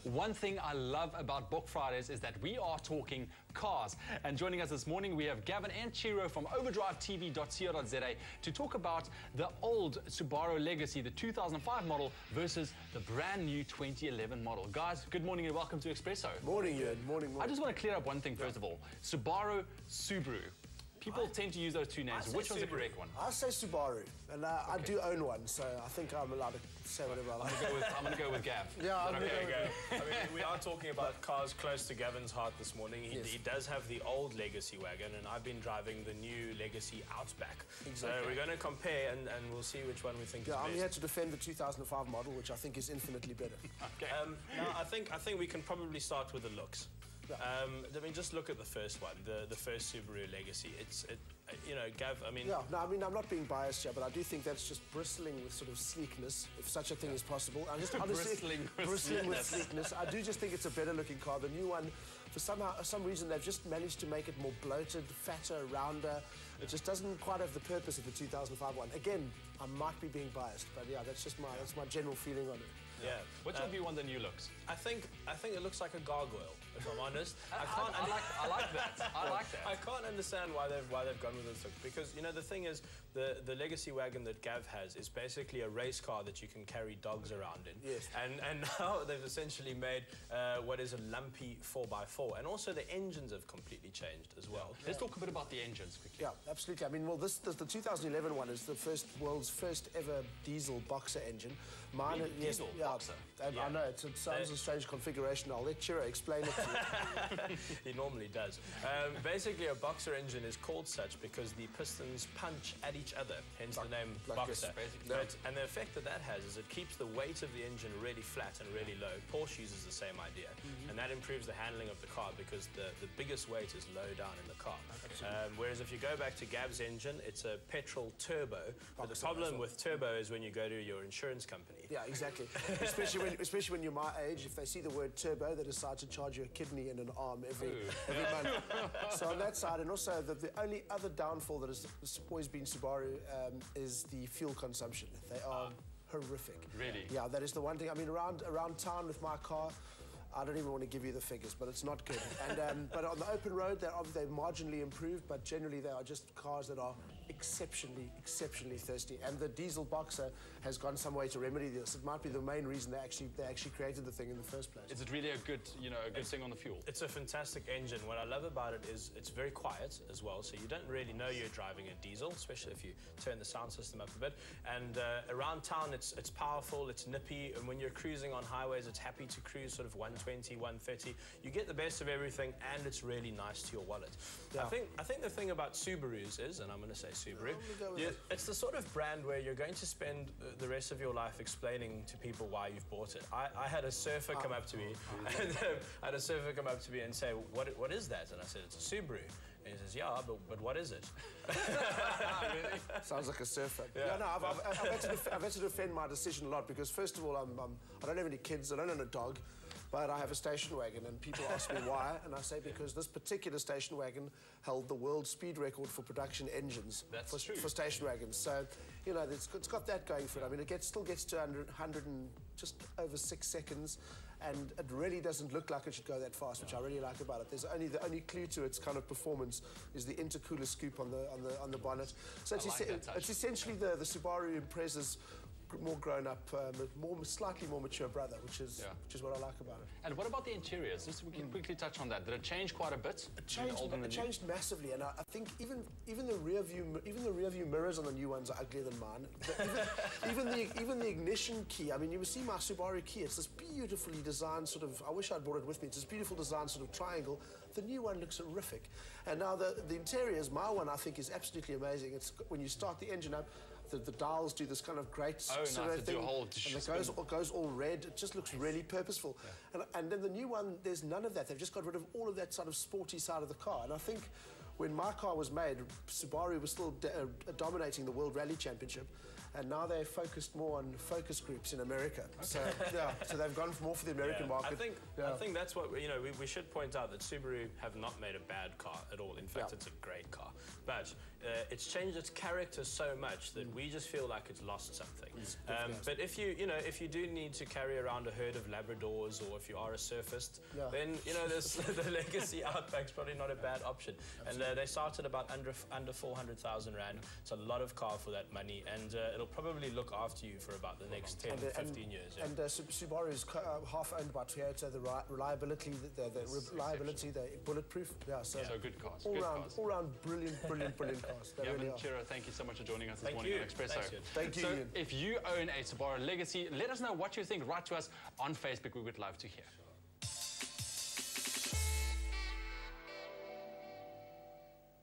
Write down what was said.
One thing I love about Book Fridays is that we are talking cars. And joining us this morning, we have Gavin and Chiro from OverdriveTV.co.za to talk about the old Subaru Legacy, the 2005 model, versus the brand new 2011 model. Guys, good morning and welcome to Expresso. Morning, Ewan. Morning. I just want to clear up one thing first of all. Subaru, Subaru. People tend to use those two names. Which one's the correct one? I say Subaru, and I do own one, so I think I'm allowed to say whatever I like. I'm going to go with Gav. Yeah, I'm going to go. I mean, we are talking about cars close to Gavin's heart this morning. He does have the old Legacy wagon, and I've been driving the new Legacy Outback. Exactly. So we're going to compare, and we'll see which one we think is best. I'm here to defend the 2005 model, which I think is infinitely better. Okay. Now, I think we can probably start with the looks. I mean, just look at the first one, the first Subaru Legacy. You know, Gav, I mean... Yeah, no, I mean, I'm not being biased here, but I do think that's just bristling with sort of sleekness, if such a thing is possible. I'm just honestly bristling with sleekness. I do just think it's a better-looking car. The new one, for some reason, they've just managed to make it more bloated, fatter, rounder. It just doesn't quite have the purpose of the 2005 one. Again, I might be being biased, but yeah, that's my general feeling on it. Yeah. What's your view on the new looks? I think it looks like a gargoyle, if I'm honest. I like that. I like that. I can't understand why they've gone with this look, because you know the thing is the Legacy wagon that Gav has is basically a race car that you can carry dogs around in. Yes. And now they've essentially made what is a lumpy 4x4, and also the engines have completely changed as well. Let's talk a bit about the engines quickly. Yeah, absolutely. I mean, well, the 2011 one is the world's first ever diesel boxer engine. Mine, really? Diesel boxer. I know it sounds a strange configuration. I'll let Chiro explain it to you. He normally does. Basically, a boxer engine is called such because the pistons punch at each other, hence the name boxer. And the effect that has is it keeps the weight of the engine really flat and really low. Porsche uses the same idea, and that improves the handling of the car because the biggest weight is low down in the car. Whereas if you go back to Gav's engine, it's a petrol turbo. But the problem with turbo is when you go to your insurance company. Yeah, exactly. especially when you're my age, if they see the word turbo, they decide to charge you a kidney and an arm every month. So on that side, and also the only other downfall that has always been Subaru is the fuel consumption. They are horrific. Really? Yeah, that is the one thing. I mean, around town with my car, I don't even want to give you the figures, but it's not good. And but on the open road, they've marginally improved, but generally they are just cars that are exceptionally thirsty. And the diesel boxer has gone some way to remedy this. It might be the main reason they actually created the thing in the first place. Is it really a good thing on the fuel? It's a fantastic engine. What I love about it is it's very quiet as well, so you don't really know you're driving a diesel, especially if you turn the sound system up a bit. And around town, it's powerful, it's nippy, and when you're cruising on highways, it's happy to cruise sort of 120, 130. You get the best of everything, and it's really nice to your wallet. Yeah. I think the thing about Subarus is, and I'm going to say Subaru, it's the sort of brand where you're going to spend the rest of your life explaining to people why you've bought it. I had a surfer come up to me, and say, "What is that?" And I said, "It's a Subaru." And he says, "Yeah, but what is it?" Really? Sounds like a surfer. Yeah, no, I've had to defend my decision a lot because first of all, I don't have any kids, I don't own a dog. But I have a station wagon, and people ask me why, and I say because this particular station wagon held the world speed record for production engines for station wagons. So, you know, it's got that going for it. I mean, it still gets to 100 and just over 6 seconds, and it really doesn't look like it should go that fast, which I really like about it. The only clue to its kind of performance is the intercooler scoop on the bonnet. So it's essentially the Subaru Impreza's more grown up, slightly more mature brother, which is what I like about it. And what about the interiors? Just we can quickly touch on that. Did it change quite a bit? It changed massively, and I think even the rear view mirrors on the new ones are uglier than mine. even the ignition key. I mean, you will see my Subaru key. It's this beautifully designed sort of. I wish I'd brought it with me. It's this beautiful designed sort of triangle. The new one looks horrific, and now the interiors. My one I think is absolutely amazing. It's when you start the engine up, the dials do this kind of great sort of thing, and it goes all red. It just looks really purposeful. Yeah. And then the new one, there's none of that. They've just got rid of all of that sort of sporty side of the car. And I think when my car was made, Subaru was still dominating the World Rally Championship, and now they're focused more on focus groups in America. Okay. So they've gone more for the American market. I think that's what you know. We should point out that Subaru have not made a bad car at all. In fact, it's a great car. But it's changed its character so much that we just feel like it's lost something. But if you do need to carry around a herd of Labradors, or if you are a surfist, then the Legacy Outback's probably not a bad option. Absolutely. And they start at about under 400,000 Rand. It's a lot of car for that money, and it'll probably look after you for about the next 10, 15 years. Yeah. And Subaru is half owned by Toyota. The reliability, the bulletproof. Yeah, so good cars. All round brilliant cars. They really are. Chiro, thank you so much for joining us this morning on Expresso. Thank you. So if you own a Subaru Legacy, let us know what you think. Write to us on Facebook. We would love to hear.